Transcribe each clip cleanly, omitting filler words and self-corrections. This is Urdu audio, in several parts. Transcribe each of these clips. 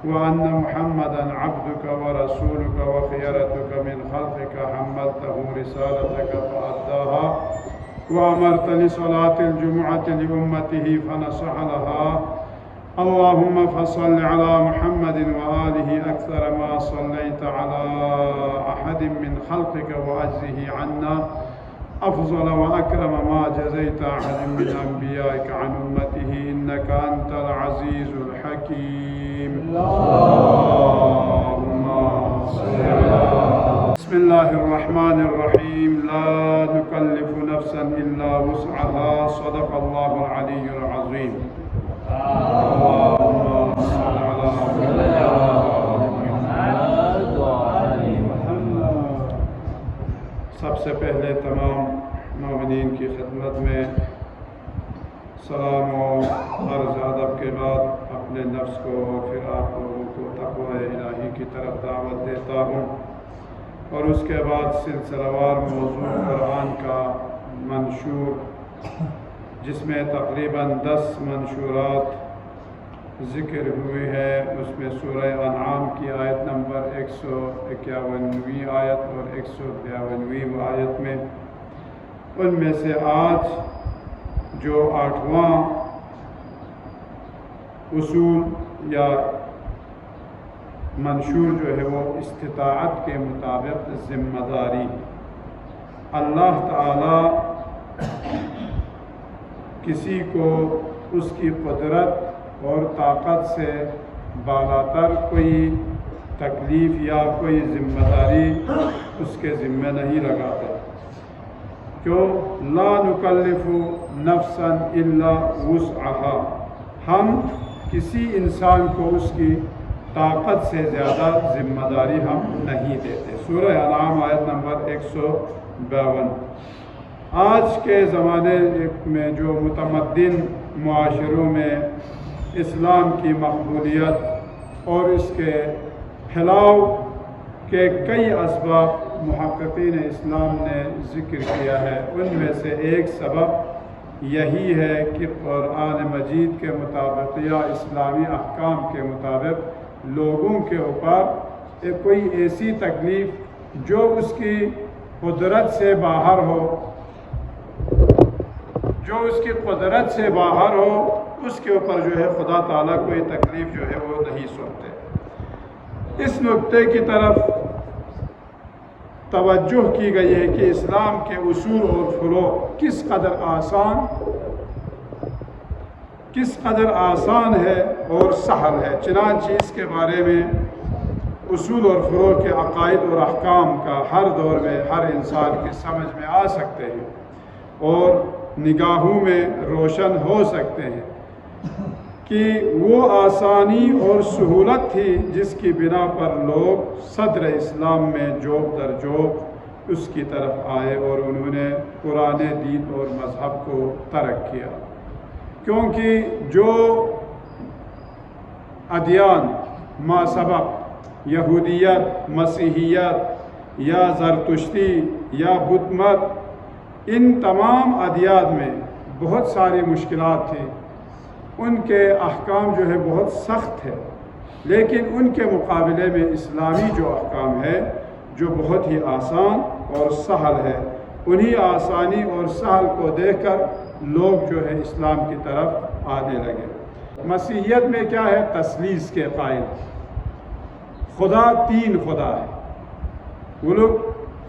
وأن محمدا عبدك ورسولك وخيرتك من خلقك حملته رسالتك فأداها وأمرت لصلاة الجمعة لأمته فنصح لها. اللهم فصل على محمد وآله أكثر ما صليت على أحد من خلقك وأجزه عنا أفضل وأكرم ما جزيت أحد من أنبيائك عن أمته إنك أنت العزيز الحكيم. اللهم صل على. بسم الله الرحمن الرحيم. لا نكلف نفسا إلا وسعها. صدق الله العلي العظيم. اللهم صل على محمد. سب سے پہلے تمام مومنین کی خدمت میں سلام و عرض ادب کے بعد اپنے نفس کو اور پھر آپ لوگوں کو تقوی الہی کی طرف دعوت دیتا ہوں، اور اس کے بعد سلسلہ وار موضوع قرآن کا منشور، جس میں تقریباً 10 منشورات ذکر ہوئی ہے. اس میں سورہ انعام کی آیت نمبر 151ویں آیت اور 152ویں آیت میں، ان میں سے آج جو 8واں اصول یا منشور جو ہے وہ استطاعت کے مطابق ذمہ داری. اللہ تعالی کسی کو اس کی قدرت اور طاقت سے بالاتر کوئی تکلیف یا کوئی ذمہ داری اس کے ذمہ نہیں لگاتا. کیوں؟ لا نکلف نفسا الا وسعها. ہم کسی انسان کو اس کی طاقت سے زیادہ ذمہ داری ہم نہیں دیتے. سورہ انعام آیت نمبر 152. آج کے زمانے میں جو متمدن معاشروں میں اسلام کی مقبولیت اور اس کے پھیلاؤ کے کئی اسباب محققین اسلام نے ذکر کیا ہے. ان میں سے ایک سبب یہی ہے کہ قرآن مجید کے مطابق یا اسلامی احکام کے مطابق لوگوں کے اوپر کوئی ایسی تکلیف جو اس کی قدرت سے باہر ہو، اس کے اوپر جو ہے خدا تعالیٰ کوئی تکلیف جو ہے وہ نہیں سنتے. اس نقطے کی طرف توجہ کی گئی ہے کہ اسلام کے اصول اور فروع کس قدر آسان ہے اور سہل ہے. چنانچہ اس کے بارے میں اصول اور فروع کے عقائد اور احکام کا ہر دور میں ہر انسان کی سمجھ میں آ سکتے ہیں اور نگاہوں میں روشن ہو سکتے ہیں کہ وہ آسانی اور سہولت تھی جس کی بنا پر لوگ صدر اسلام میں جوق در جوق اس کی طرف آئے اور انہوں نے پرانے دین اور مذہب کو ترک کیا. کیونکہ جو ادیان ما سبق، یہودیت، مسیحیت یا زرتشتی یا بدھ مت، ان تمام ادیان میں بہت ساری مشکلات تھیں. ان کے احکام جو ہے بہت سخت ہے، لیکن ان کے مقابلے میں اسلامی جو احکام ہے جو بہت ہی آسان اور سہل ہے. انہی آسانی اور سہل کو دیکھ کر لوگ جو ہے اسلام کی طرف آنے لگے. مسیحیت میں کیا ہے؟ تثلیث کے قائل، خدا 3 خدا ہے. وہ لوگ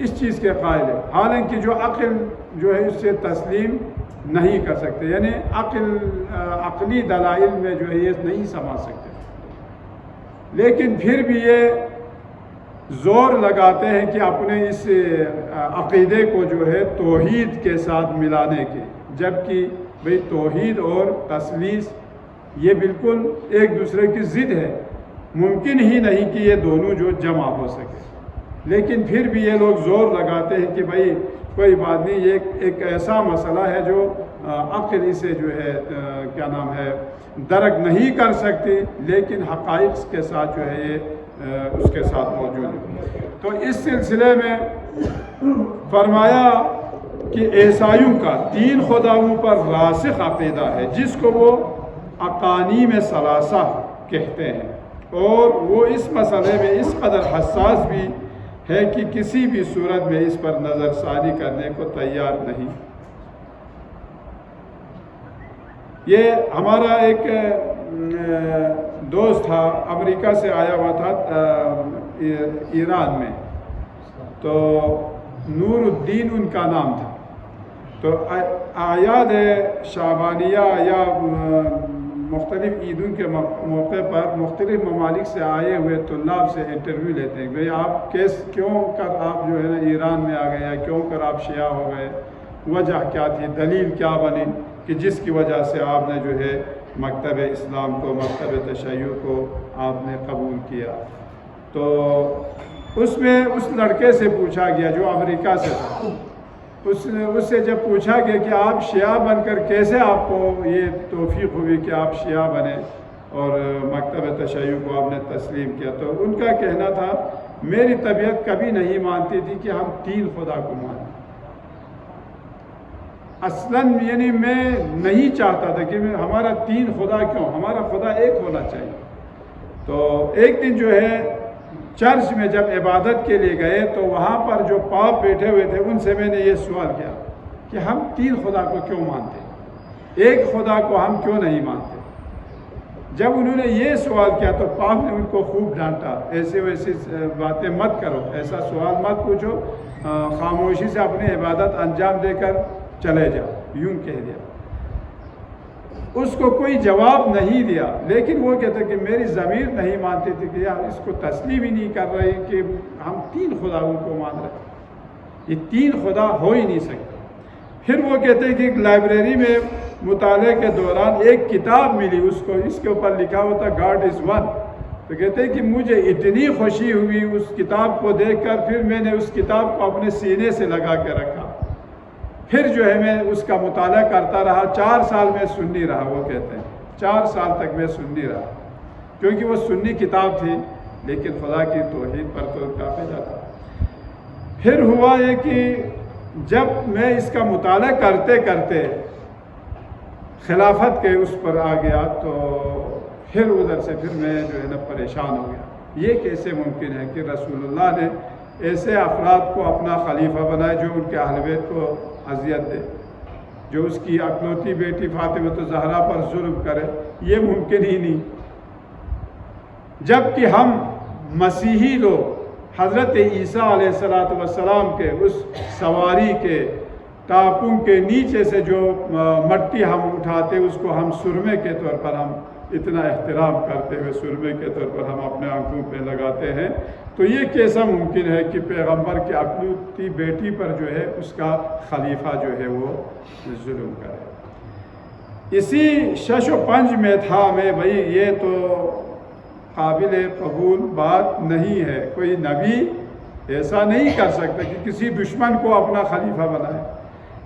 اس چیز کے قائل ہے، حالانکہ جو عقل جو ہے اس سے تسلیم نہیں کر سکتے، یعنی عقلی دلائل میں جو ہے یہ نہیں سمجھ سکتے. لیکن پھر بھی یہ زور لگاتے ہیں کہ اپنے اس عقیدے کو جو ہے توحید کے ساتھ ملانے کے، جبکہ بھئی توحید اور تثلیث یہ بالکل ایک دوسرے کی ضد ہے. ممکن ہی نہیں کہ یہ دونوں جو جمع ہو سکے. لیکن پھر بھی یہ لوگ زور لگاتے ہیں کہ بھئی کوئی بات نہیں، یہ ایک ایسا مسئلہ ہے جو عقل اسے جو ہے درک نہیں کر سکتی، لیکن حقائق کے ساتھ جو ہے یہ اس کے ساتھ موجود ہے. تو اس سلسلے میں فرمایا کہ عیسائیوں کا 3 خداؤں پر راسخ عقیدہ ہے، جس کو وہ اقانیم ثلاثہ کہتے ہیں. اور وہ اس مسئلے میں اس قدر حساس بھی ہے کہ کسی بھی صورت میں اس پر نظر ثانی کرنے کو تیار نہیں۔ یہ ہمارا ایک دوست تھا، امریکہ سے آیا ہوا تھا ایران میں، تو نور الدین ان کا نام تھا۔ تو اعیاد شعبانیہ یا مختلف عیدوں کے موقع پر مختلف ممالک سے آئے ہوئے طلاب سے انٹرویو لیتے ہیں، بھئی آپ کیوں کر آپ جو ہے نا ایران میں آ گئے، یا کیوں کر آپ شیعہ ہو گئے، وجہ کیا تھی، دلیل کیا بنی کہ جس کی وجہ سے آپ نے جو ہے مکتب اسلام کو، مکتب تشیع کو آپ نے قبول کیا۔ تو اس میں اس لڑکے سے پوچھا گیا جو امریکہ سے تھا، اس سے جب پوچھا گیا کہ آپ شیعہ بن کر کیسے آپ کو یہ توفیق ہوئی کہ آپ شیعہ بنے اور مکتب تشیع کو آپ نے تسلیم کیا، تو ان کا کہنا تھا میری طبیعت کبھی نہیں مانتی تھی کہ ہم تین خدا کو مانیں، اصلاً یعنی میں نہیں چاہتا تھا کہ ہمارا تین خدا کیوں، ہمارا خدا ایک ہونا چاہیے۔ تو ایک دن جو ہے چرچ میں جب عبادت کے لیے گئے تو وہاں پر جو پاپ بیٹھے ہوئے تھے ان سے میں نے یہ سوال کیا کہ ہم تین خدا کو کیوں مانتے ہیں، ایک خدا کو ہم کیوں نہیں مانتے؟ جب انہوں نے یہ سوال کیا تو پاپ نے ان کو خوب ڈانٹا، ایسے ویسی باتیں مت کرو، ایسا سوال مت پوچھو، خاموشی سے اپنی عبادت انجام دے کر چلے جاؤ، یوں کہہ دیا۔ اس کو کوئی جواب نہیں دیا، لیکن وہ کہتے کہ میری ضمیر نہیں مانتی تھی کہ یار اس کو تسلیم ہی نہیں کر رہے کہ ہم تین خداؤں کو مان رہے ہیں، یہ تین خدا ہو ہی نہیں سکتے۔ پھر وہ کہتے کہ ایک لائبریری میں مطالعے کے دوران ایک کتاب ملی، اس کے اوپر لکھا ہوا تھا گاڈ از ون۔ تو کہتے کہ مجھے اتنی خوشی ہوئی اس کتاب کو دیکھ کر، پھر میں نے اس کتاب کو اپنے سینے سے لگا کے رکھا، پھر جو ہے میں اس کا مطالعہ کرتا رہا، 4 سال میں سنی رہا۔ وہ کہتے ہیں 4 سال تک میں سنی رہا، کیونکہ وہ سنی کتاب تھی، لیکن خدا کی توحید پر تو کافی تھا۔ پھر ہوا یہ کہ جب میں اس کا مطالعہ کرتے کرتے خلافت کے اس پر آ گیا تو پھر ادھر سے پھر میں جو ہے نا پریشان ہو گیا، یہ کیسے ممکن ہے کہ رسول اللہ نے ایسے افراد کو اپنا خلیفہ بنائے جو ان کے اہل بیت کو اذیت دے، جو اس کی اکلوتی بیٹی فاطمہ الزہرا پر ظلم کرے، یہ ممکن ہی نہیں۔ جبکہ ہم مسیحی لوگ حضرت عیسیٰ علیہ السلام کے اس سواری کے ٹاپوں کے نیچے سے جو مٹی ہم اٹھاتے اس کو ہم سرمے کے طور پر ہم اتنا احترام کرتے ہوئے سرمے کے طور پر ہم اپنے آنکھوں پہ لگاتے ہیں، تو یہ کیسا ممکن ہے کہ پیغمبر کی اکلوتی بیٹی پر جو ہے اس کا خلیفہ جو ہے وہ ظلم کرے؟ اسی شش و پنج میں تھا میں، بھئی یہ تو قابل قبول بات نہیں ہے، کوئی نبی ایسا نہیں کر سکتا کہ کسی دشمن کو اپنا خلیفہ بنائے۔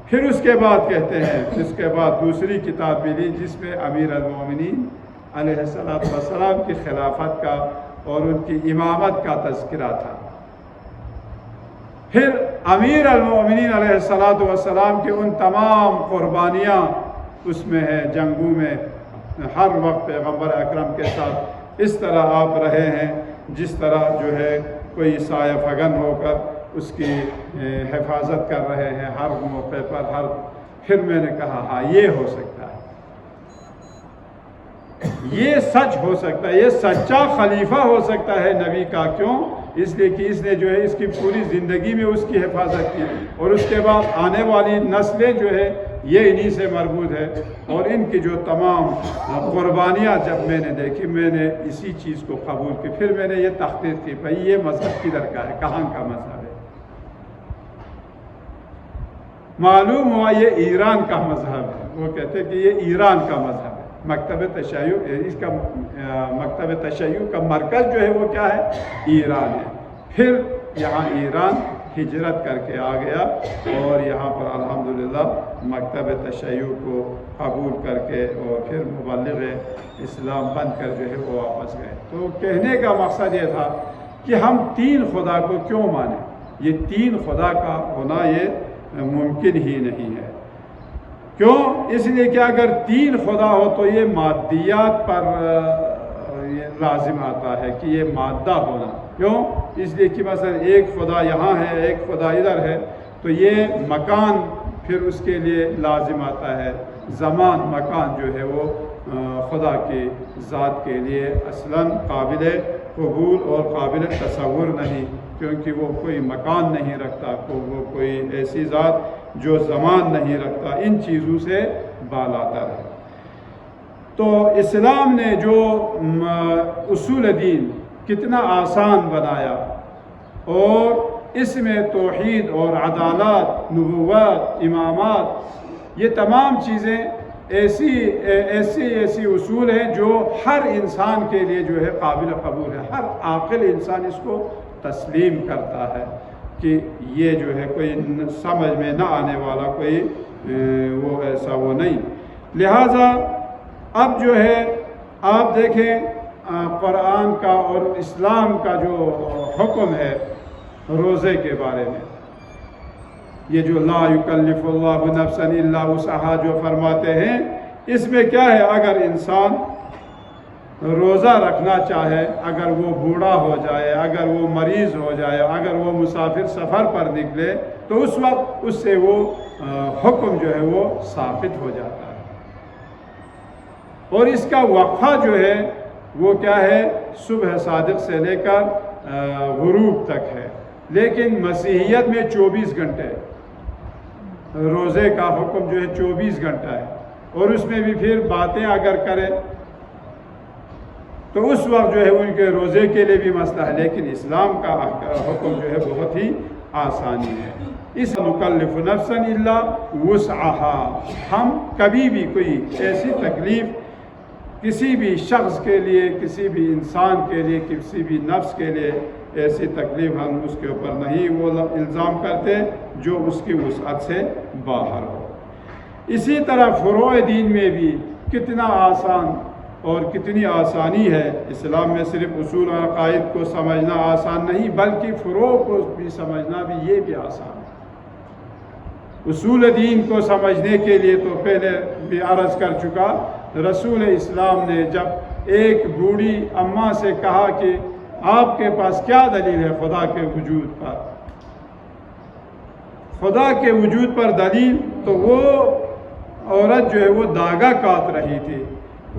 پھر اس کے بعد کہتے ہیں، اس کے بعد دوسری کتاب ملی جس میں امیر المومنین علیہ السلام کی خلافت کا اور ان کی امامت کا تذکرہ تھا۔ پھر امیر المومنین علیہ السلام کے ان تمام قربانیاں اس میں ہے، جنگوں میں ہر وقت پیغمبر اکرم کے ساتھ اس طرح آپ رہے ہیں جس طرح جو ہے کوئی سایہ فگن ہو کر اس کی حفاظت کر رہے ہیں ہر موقع پر، ہر۔ پھر میں نے کہا ہاں یہ ہو سکتا ہے، یہ سچ ہو سکتا ہے، یہ سچا خلیفہ ہو سکتا ہے نبی کا۔ کیوں؟ اس لیے کہ اس نے جو ہے اس کی پوری زندگی میں اس کی حفاظت کی، اور اس کے بعد آنے والی نسلیں جو ہے یہ انہی سے مربوط ہے، اور ان کی جو تمام قربانیاں جب میں نے دیکھی میں نے اسی چیز کو قبول کی۔ پھر میں نے یہ تحقیق کی بھائی یہ مذہب کدھر کا ہے، کہاں کا مذہب ہے؟ معلوم ہوا یہ ایران کا مذہب ہے۔ وہ کہتے ہیں کہ یہ ایران کا مذہب ہے، مکتب تشیع، اس کا مکتب تشیع کا مرکز جو ہے وہ کیا ہے؟ ایران ہے۔ پھر یہاں ایران ہجرت کر کے آ گیا اور یہاں پر الحمدللہ مکتب تشیع کو قبول کر کے اور پھر مبلغ اسلام بن کر جو ہے وہ واپس گئے۔ تو کہنے کا مقصد یہ تھا کہ ہم تین خدا کو کیوں مانیں؟ یہ تین خدا کا ہونا یہ ممکن ہی نہیں ہے۔ کیوں؟ اس لیے کہ اگر تین خدا ہو تو یہ مادیات پر لازم آتا ہے کہ یہ مادہ ہونا. کیوں؟ اس لیے کہ مثلا ایک خدا یہاں ہے، ایک خدا ادھر ہے، تو یہ مکان پھر اس کے لیے لازم آتا ہے. زمان مکان جو ہے وہ خدا کی ذات کے لیے اصلاً قابل قبول اور قابل تصور نہیں، کیونکہ وہ کوئی مکان نہیں رکھتا، وہ کوئی ایسی ذات جو زمان نہیں رکھتا. ان چیزوں سے بالاتر ہے. تو اسلام نے جو اصول دین کتنا آسان بنایا، اور اس میں توحید اور عدالت، نبوت، امامات، یہ تمام چیزیں ایسی اصول ہیں جو ہر انسان کے لیے جو ہے قابل قبول ہے. ہر عاقل انسان اس کو تسلیم کرتا ہے کہ یہ جو ہے کوئی سمجھ میں نہ آنے والا کوئی وہ ایسا وہ نہیں. لہٰذا اب جو ہے آپ دیکھیں قرآن کا اور اسلام کا جو حکم ہے روزے کے بارے میں، یہ جو لا یکلف اللہ نفسا الا وسعہا جو فرماتے ہیں، اس میں کیا ہے؟ اگر انسان روزہ رکھنا چاہے، اگر وہ بوڑھا ہو جائے، اگر وہ مریض ہو جائے، اگر وہ مسافر سفر پر نکلے، تو اس وقت اس سے وہ حکم جو ہے وہ ثابت ہو جاتا ہے. اور اس کا وقفہ جو ہے وہ کیا ہے؟ صبح صادق سے لے کر غروب تک ہے. لیکن مسیحیت میں 24 گھنٹے روزے کا حکم جو ہے 24 گھنٹہ ہے، اور اس میں بھی پھر باتیں اگر کرے تو اس وقت جو ہے ان کے روزے کے لیے بھی مسئلہ ہے. لیکن اسلام کا حکم جو ہے بہت ہی آسانی ہے. اس نکلف نفسا الا وسعہا، ہم کبھی بھی کوئی ایسی تکلیف کسی بھی شخص کے لیے، کسی بھی انسان کے لیے، کسی بھی نفس کے لیے ایسی تکلیف ہم اس کے اوپر نہیں وہ الزام کرتے جو اس کی وسعت سے باہر ہو. اسی طرح فروع دین میں بھی کتنا آسان اور کتنی آسانی ہے. اسلام میں صرف اصول و عقائد کو سمجھنا آسان نہیں، بلکہ فروع کو بھی سمجھنا بھی یہ بھی آسان ہے. اصول دین کو سمجھنے کے لیے تو پہلے بھی عرض کر چکا، رسول اسلام نے جب ایک بوڑھی اماں سے کہا کہ آپ کے پاس کیا دلیل ہے خدا کے وجود پر، خدا کے وجود پر دلیل، تو وہ عورت جو ہے وہ داغا کاٹ رہی تھی.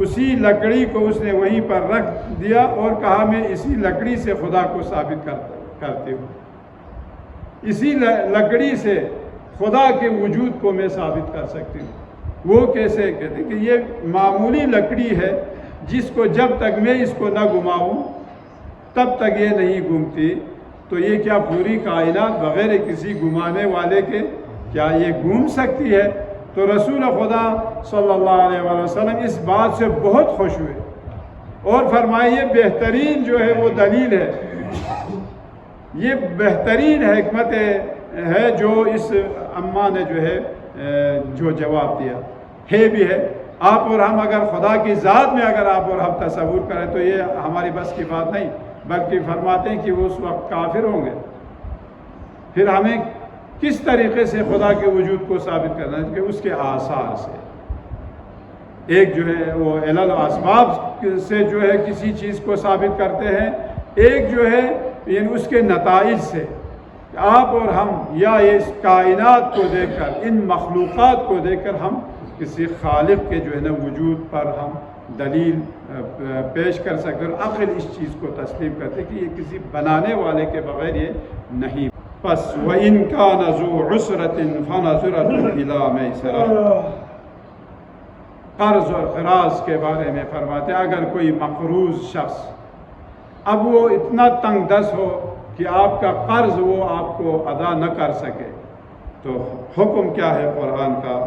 اسی لکڑی کو اس نے وہیں پر رکھ دیا اور کہا میں اسی لکڑی سے خدا کو ثابت کرتی ہوں، اسی لکڑی سے خدا کے وجود کو میں ثابت کر سکتی ہوں. وہ کیسے؟ کہتے کہ یہ معمولی لکڑی ہے جس کو جب تک میں اس کو نہ گھماؤں تب تک یہ نہیں گھومتی. تو یہ کیا پوری کائنات بغیر کسی گھمانے والے کے کیا یہ گھوم سکتی ہے؟ تو رسول خدا صلی اللہ علیہ وآلہ وسلم اس بات سے بہت خوش ہوئے اور فرمائے یہ بہترین جو ہے وہ دلیل ہے، یہ بہترین حکمت ہے جو اس اماں نے جو ہے جو جواب دیا ہے بھی ہے. آپ اور ہم اگر خدا کی ذات میں اگر آپ اور ہم تصور کریں تو یہ ہماری بس کی بات نہیں، بلکہ فرماتے ہیں کہ وہ اس وقت کافر ہوں گے. پھر ہمیں کس طریقے سے خدا کے وجود کو ثابت کرنا ہے؟ کہ اس کے آثار سے. ایک جو ہے وہ علل اسباب سے جو ہے کسی چیز کو ثابت کرتے ہیں، ایک جو ہے یعنی اس کے نتائج سے. آپ اور ہم یا اس کائنات کو دیکھ کر، ان مخلوقات کو دیکھ کر ہم کسی خالق کے جو ہے نا وجود پر ہم دلیل پیش کر سکتے اور عقل اس چیز کو تسلیم کرتے کہ یہ کسی بنانے والے کے بغیر یہ نہیں. پس وَإِن كَانَ ذُو عُسْرَةٍ فَنَظِرَةٌ إِلَىٰ مَيْسَرَةٍ، قرض اور قراض کے بارے میں فرماتے ہیں اگر کوئی مقروض شخص اب وہ اتنا تنگ دست ہو کہ آپ کا قرض وہ آپ کو ادا نہ کر سکے، تو حکم کیا ہے قرآن کا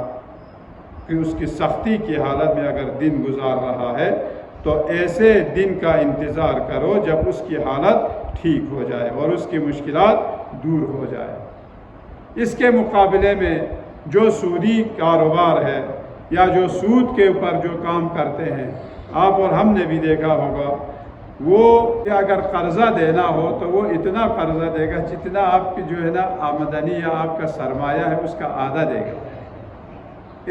کہ اس کی سختی کی حالت میں اگر دن گزار رہا ہے تو ایسے دن کا انتظار کرو جب اس کی حالت ٹھیک ہو جائے اور اس کی مشکلات دور ہو جائے. اس کے مقابلے میں جو سودی کاروبار ہے یا جو سود کے اوپر جو کام کرتے ہیں، آپ اور ہم نے بھی دیکھا ہوگا، وہ اگر قرضہ دینا ہو تو وہ اتنا قرضہ دے گا جتنا آپ کی جو ہے نا آمدنی یا آپ کا سرمایہ ہے اس کا آدھا دے گا.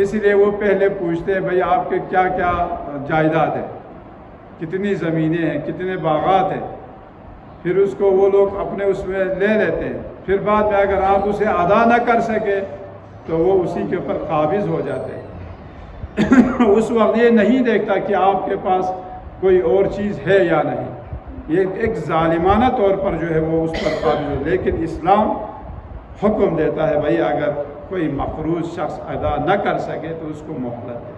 اس لیے وہ پہلے پوچھتے ہیں بھئی آپ کے کیا کیا جائیداد ہے، کتنی زمینیں ہیں، کتنے باغات ہیں، پھر اس کو وہ لوگ اپنے اس میں لے لیتے ہیں، پھر بعد میں اگر آپ اسے ادا نہ کر سکے تو وہ اسی کے اوپر قابض ہو جاتے ہیں۔ اس وقت یہ نہیں دیکھتا کہ آپ کے پاس کوئی اور چیز ہے یا نہیں، یہ ایک ظالمانہ طور پر جو ہے وہ اس پر قابض ہو۔ لیکن اسلام حکم دیتا ہے بھائی اگر کوئی مقروض شخص ادا نہ کر سکے تو اس کو مہلت دے،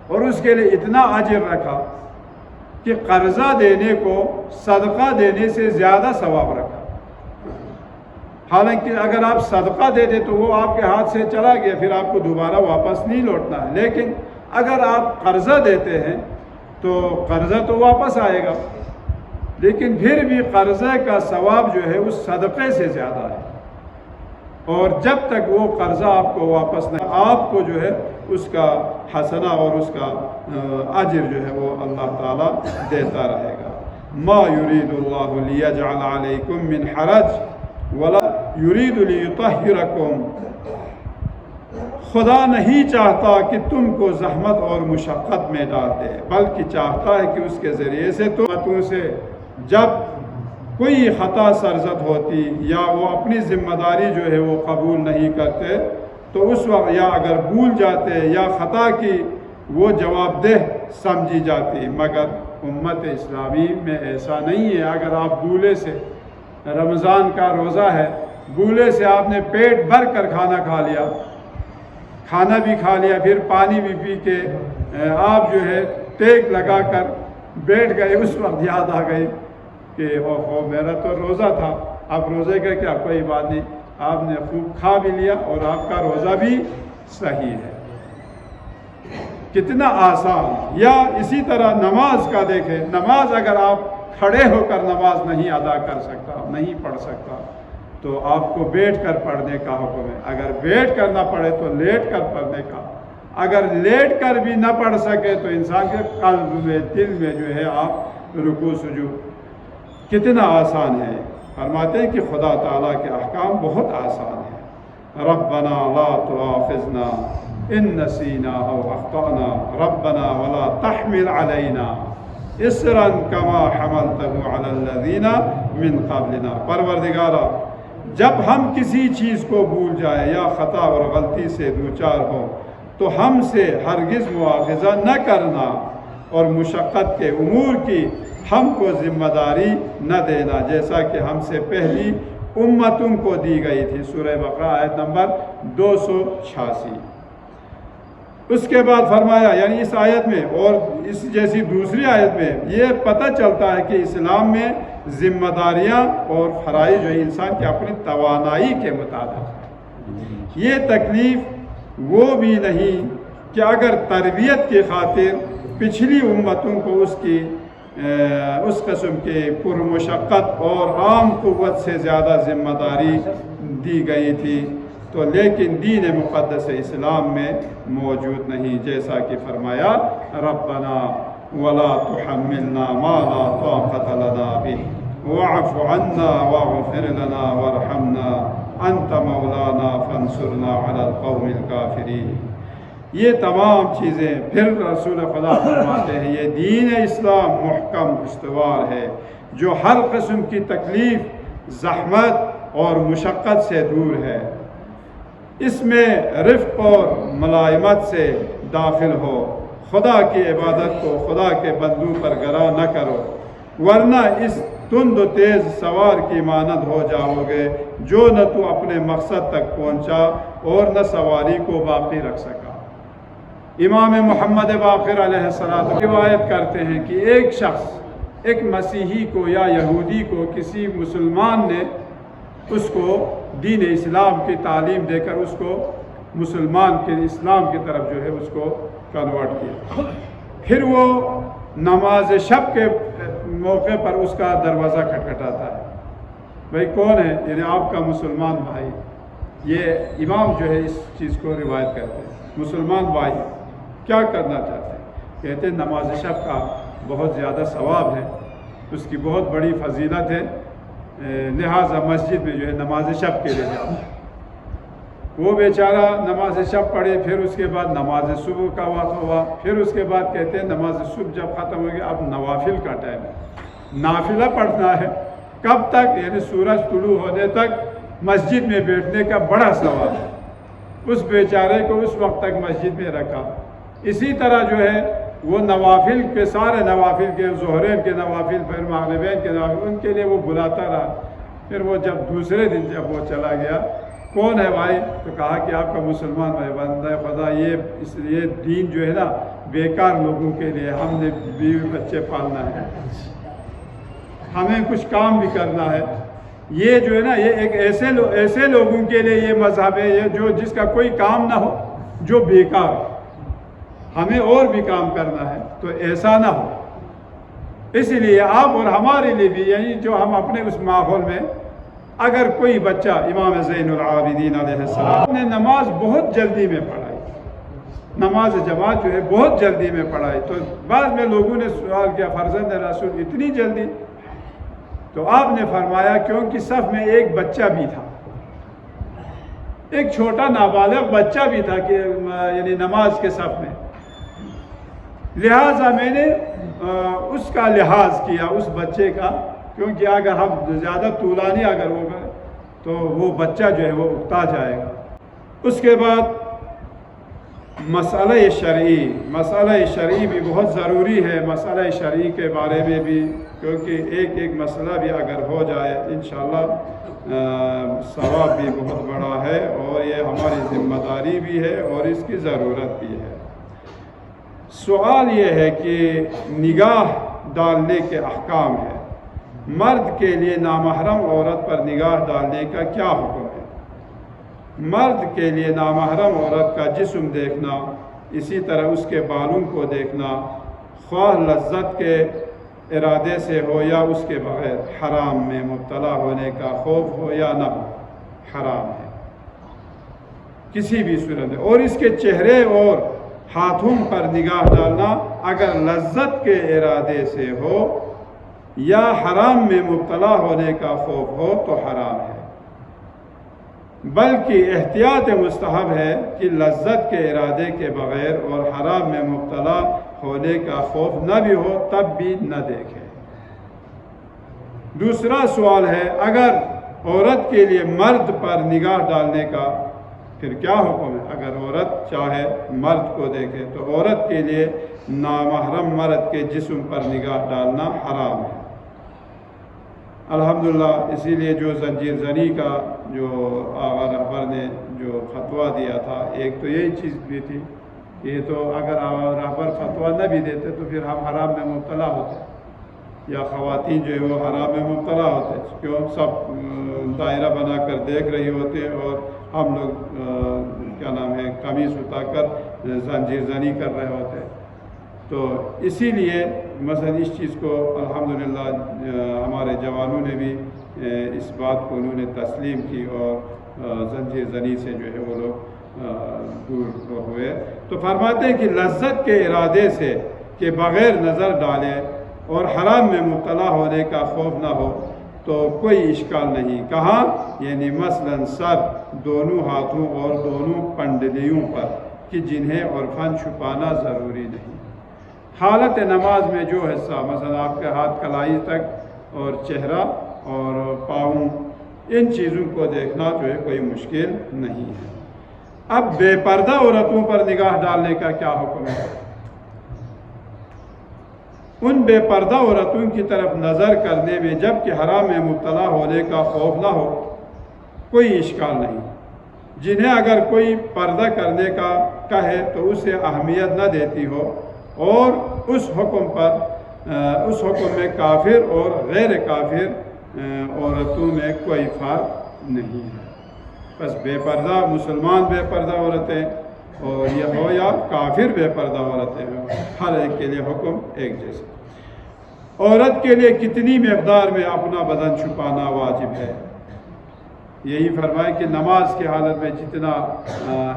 اور اس کے لیے اتنا اجر رکھا کہ قرضہ دینے کو صدقہ دینے سے زیادہ ثواب رکھا۔ حالانکہ اگر آپ صدقہ دے دیں تو وہ آپ کے ہاتھ سے چلا گیا، پھر آپ کو دوبارہ واپس نہیں لوٹنا ہے، لیکن اگر آپ قرضہ دیتے ہیں تو قرضہ تو واپس آئے گا، لیکن پھر بھی قرضے کا ثواب جو ہے اس صدقے سے زیادہ ہے، اور جب تک وہ قرضہ آپ کو واپس نہیں، آپ کو جو ہے اس کا حسنہ اور اس کا اجر جو ہے وہ اللہ تعالیٰ دیتا رہے گا۔ ما یرید اللہ لیجعل علیکم من حرج ولا یرید لیطہرکم، خدا نہیں چاہتا کہ تم کو زحمت اور مشقت میں ڈال دے، بلکہ چاہتا ہے کہ اس کے ذریعے سے تم سے جب کوئی خطا سرزد ہوتی یا وہ اپنی ذمہ داری جو ہے وہ قبول نہیں کرتے تو اس وقت یا اگر بھول جاتے یا خطا کی وہ جواب دہ سمجھی جاتی، مگر امت اسلامی میں ایسا نہیں ہے۔ اگر آپ بھولے سے، رمضان کا روزہ ہے، بھولے سے آپ نے پیٹ بھر کر کھانا کھا لیا، کھانا بھی کھا لیا، پھر پانی بھی پی کے آپ جو ہے ٹیک لگا کر بیٹھ گئے، اس وقت یاد آ گئی کہ اوہو میرا تو روزہ تھا، اب روزے کا کیا، کوئی بات نہیں، آپ نے خوب کھا بھی لیا اور آپ کا روزہ بھی صحیح ہے۔ کتنا آسان۔ یا اسی طرح نماز کا دیکھیں، نماز اگر آپ کھڑے ہو کر نماز نہیں ادا کر سکتا، نہیں پڑھ سکتا تو آپ کو بیٹھ کر پڑھنے کا حکم ہے، اگر بیٹھ کر نہ پڑھے تو لیٹ کر پڑھنے کا، اگر لیٹ کر بھی نہ پڑھ سکے تو انسان کے قلب میں، دل میں جو ہے آپ رکوع سجود، کتنا آسان ہے۔ فرماتے ہیں کہ خدا تعالیٰ کے احکام بہت آسان ہیں۔ ربنا لا تؤاخذنا ان نسینا او اخطأنا ربنا ولا تحمل علینا اصرا کما حملته علی الذین من قبلنا، پروردگارا جب ہم کسی چیز کو بھول جائے یا خطا اور غلطی سے دوچار ہو تو ہم سے ہرگز مواخذہ نہ کرنا، اور مشقت کے امور کی ہم کو ذمہ داری نہ دینا جیسا کہ ہم سے پہلی امتوں کو دی گئی تھی۔ سورہ بقرہ آیت نمبر 286۔ اس کے بعد فرمایا، یعنی اس آیت میں اور اس جیسی دوسری آیت میں یہ پتہ چلتا ہے کہ اسلام میں ذمہ داریاں اور فرائض جو انسان کی اپنی توانائی کے مطابق، یہ تکلیف وہ بھی نہیں کہ اگر تربیت کی خاطر پچھلی امتوں کو اس قسم کے پرمشقت اور عام قوت سے زیادہ ذمہ داری دی گئی تھی تو لیکن دین مقدس اسلام میں موجود نہیں، جیسا کہ فرمایا ربنا ولا تحملنا ما لا طاقت لنا به واعف عنا واغفر لنا وارحمنا انت مولانا فانصرنا على القوم الكافرین۔ یہ تمام چیزیں پھر رسول خدا فرماتے ہیں یہ دین اسلام محکم استوار ہے جو ہر قسم کی تکلیف، زحمت اور مشقت سے دور ہے، اس میں رفق اور ملائمت سے داخل ہو، خدا کی عبادت کو خدا کے بندوں پر گرا نہ کرو ورنہ اس تند و تیز سوار کی مانند ہو جاؤ گے جو نہ تو اپنے مقصد تک پہنچا اور نہ سواری کو باقی رکھ سکا۔ امام محمد باقر علیہ السلام روایت کرتے ہیں کہ ایک شخص، ایک مسیحی کو یا یہودی کو کسی مسلمان نے اس کو دین اسلام کی تعلیم دے کر اس کو مسلمان کے اسلام کی طرف جو ہے اس کو کنورٹ کیا، پھر وہ نماز شب کے موقع پر اس کا دروازہ کھٹکھٹاتا ہے، بھائی کون ہے؟ یعنی آپ کا مسلمان بھائی۔ یہ امام جو ہے اس چیز کو روایت کرتے ہیں، مسلمان بھائی کیا کرنا چاہتے ہیں؟ کہتے ہیں نماز شب کا بہت زیادہ ثواب ہے، اس کی بہت بڑی فضیلت ہے، لہٰذا مسجد میں جو ہے نماز شب کے لیے جاؤ۔ وہ بیچارہ نماز شب پڑھے، پھر اس کے بعد نماز صبح کا وقت ہوا، پھر اس کے بعد کہتے ہیں نماز صبح جب ختم ہو گیا اب نوافل کا ٹائم ہے، نافلہ پڑھنا ہے۔ کب تک؟ یعنی سورج طلوع ہونے تک مسجد میں بیٹھنے کا بڑا ثواب ہے۔ اس بیچارے کو اس وقت تک مسجد میں رکھا۔ اسی طرح جو ہے وہ نوافل کے سارے نوافل کے، ظہرین کے نوافل، پھر مغربین کے نوافل، ان کے لیے وہ بلاتا رہا۔ پھر وہ جب دوسرے دن جب وہ چلا گیا، کون ہے بھائی؟ تو کہا کہ آپ کا مسلمان بھائی، بندہ خدا یہ اس لیے دین جو ہے نا بیکار لوگوں کے لیے، ہم نے بیوی بچے پالنا ہے، ہمیں کچھ کام بھی کرنا ہے۔ یہ جو ہے نا یہ ایک ایسے لوگوں کے لیے یہ مذہب ہے، یہ جو جس کا کوئی کام نہ ہو، جو بیکار ہو، ہمیں اور بھی کام کرنا ہے، تو ایسا نہ ہو۔ اس لیے آپ اور ہمارے لیے بھی، یعنی جو ہم اپنے اس ماحول میں، اگر کوئی بچہ امام زین العابدین علیہ السلام نے نماز بہت جلدی میں پڑھائی، نماز جماعت جو ہے بہت جلدی میں پڑھائی، تو بعد میں لوگوں نے سوال کیا فرزند رسول اتنی جلدی؟ تو آپ نے فرمایا کیونکہ صف میں ایک بچہ بھی تھا، ایک چھوٹا نابالغ بچہ بھی تھا کہ یعنی نماز کے صف میں، لہٰذا میں نے اس کا لحاظ کیا، اس بچے کا، کیونکہ اگر ہم زیادہ طولانی اگر ہوگا تو وہ بچہ جو ہے وہ اکتا جائے گا۔ اس کے بعد مسئلہ شرعی بھی بہت ضروری ہے، مسئلہ شرعی کے بارے میں بھی، کیونکہ ایک مسئلہ بھی اگر ہو جائے انشاءاللہ ثواب بھی بہت بڑا ہے، اور یہ ہماری ذمہ داری بھی ہے اور اس کی ضرورت بھی ہے۔ سوال یہ ہے کہ نگاہ ڈالنے کے احکام ہے، مرد کے لیے نامحرم عورت پر نگاہ ڈالنے کا کیا حکم ہے؟ مرد کے لیے نامحرم عورت کا جسم دیکھنا، اسی طرح اس کے بالوں کو دیکھنا، خواہ لذت کے ارادے سے ہو یا اس کے بغیر، حرام میں مبتلا ہونے کا خوف ہو یا نہ ہو، حرام ہے کسی بھی صورت میں۔ اور اس کے چہرے اور ہاتھوں پر نگاہ ڈالنا اگر لذت کے ارادے سے ہو یا حرام میں مبتلا ہونے کا خوف ہو تو حرام ہے، بلکہ احتیاط مستحب ہے کہ لذت کے ارادے کے بغیر اور حرام میں مبتلا ہونے کا خوف نہ بھی ہو تب بھی نہ دیکھے۔ دوسرا سوال ہے اگر عورت کے لیے مرد پر نگاہ ڈالنے کا پھر کیا حکم ہے؟ اگر عورت چاہے مرد کو دیکھے تو عورت کے لیے نامحرم مرد کے جسم پر نگاہ ڈالنا حرام ہے۔ الحمدللہ اسی لیے جو زنجیر زنی کا جو آغا رہبر نے جو فتویٰ دیا تھا، ایک تو یہی چیز بھی تھی کہ یہ تو اگر آغا رہبر فتویٰ نہ بھی دیتے تو پھر ہم حرام میں مبتلا ہوتے، یا خواتین جو ہے وہ حرام میں مبتلا ہوتے، کیوں سب دائرہ بنا کر دیکھ رہی ہوتے اور ہم لوگ کیا نام ہے قمیص اٹھا کر زنجیر زنی کر رہے ہوتے۔ تو اسی لیے مثلا اس چیز کو الحمدللہ ہمارے جوانوں نے بھی اس بات کو انہوں نے تسلیم کی اور زنجیر زنی سے جو ہے وہ لوگ دور ہوئے۔ تو فرماتے ہیں کہ لذت کے ارادے سے کہ بغیر نظر ڈالے اور حرام میں مبتلا ہونے کا خوف نہ ہو تو کوئی اشکال نہیں۔ کہاں؟ یعنی مثلا سر، دونوں ہاتھوں اور دونوں پنڈلیوں پر، کہ جنہیں عرفاً چھپانا ضروری نہیں۔ حالت نماز میں جو حصہ مثلا آپ کے ہاتھ کلائی تک اور چہرہ اور پاؤں، ان چیزوں کو دیکھنا جو ہے کوئی مشکل نہیں ہے۔ اب بے پردہ عورتوں پر نگاہ ڈالنے کا کیا حکم ہے؟ ان بے پردہ عورتوں کی طرف نظر کرنے میں جب کہ حرام میں مبتلا ہونے کا خوف نہ ہو کوئی اشکال نہیں۔ جنہیں اگر کوئی پردہ کرنے کا کہے تو اسے اہمیت نہ دیتی ہو، اور اس حکم میں کافر اور غیر کافر عورتوں میں کوئی فرق نہیں ہے۔ بس بے پردہ مسلمان بے پردہ عورتیں اور یہ ہو یا کافر بے پردہ عورتیں ہوں، ہر ایک کے لیے حکم ایک جیسا۔ عورت کے لیے کتنی مقدار میں اپنا بدن چھپانا واجب ہے؟ یہی فرمائے کہ نماز کی حالت میں جتنا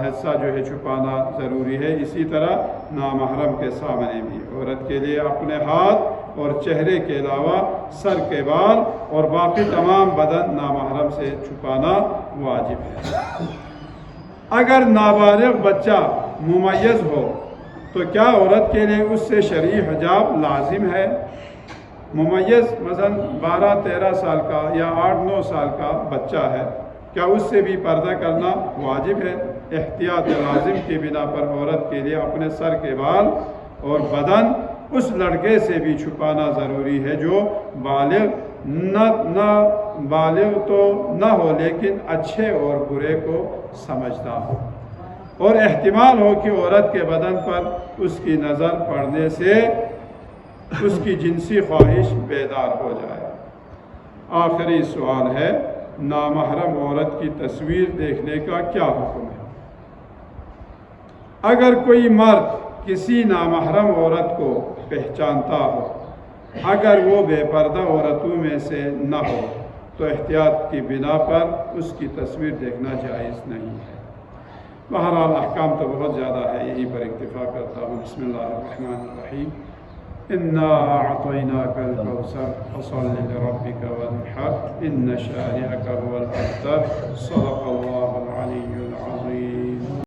حصہ جو ہے چھپانا ضروری ہے، اسی طرح نامحرم کے سامنے بھی عورت کے لیے اپنے ہاتھ اور چہرے کے علاوہ سر کے بال اور باقی تمام بدن نامحرم سے چھپانا واجب ہے۔ اگر نابالغ بچہ ممیز ہو تو کیا عورت کے لیے اس سے شرعی حجاب لازم ہے؟ ممیز مثلا 12-13 سال کا یا 8-9 سال کا بچہ ہے، کیا اس سے بھی پردہ کرنا واجب ہے؟ احتیاط لازم کی بنا پر عورت کے لیے اپنے سر کے بال اور بدن اس لڑکے سے بھی چھپانا ضروری ہے جو بالغ تو نہ ہو لیکن اچھے اور برے کو سمجھتا ہو، اور احتمال ہو کہ عورت کے بدن پر اس کی نظر پڑنے سے اس کی جنسی خواہش بیدار ہو جائے۔ آخری سوال ہے، نامحرم عورت کی تصویر دیکھنے کا کیا حکم ہے؟ اگر کوئی مرد کسی نامحرم عورت کو پہچانتا ہو، اگر وہ بے پردہ عورتوں میں سے نہ ہو تو احتیاط کی بنا پر اس کی تصویر دیکھنا جائز نہیں ہے۔ بہرحال احکام تو بہت زیادہ ہے، یہی پر اکتفا کرتا ہوں۔ بسم اللہ الرحمن الرحیم۔ انا اعطیناک الکوثر فصل لربک وانحر ان شانئک هو الابتر۔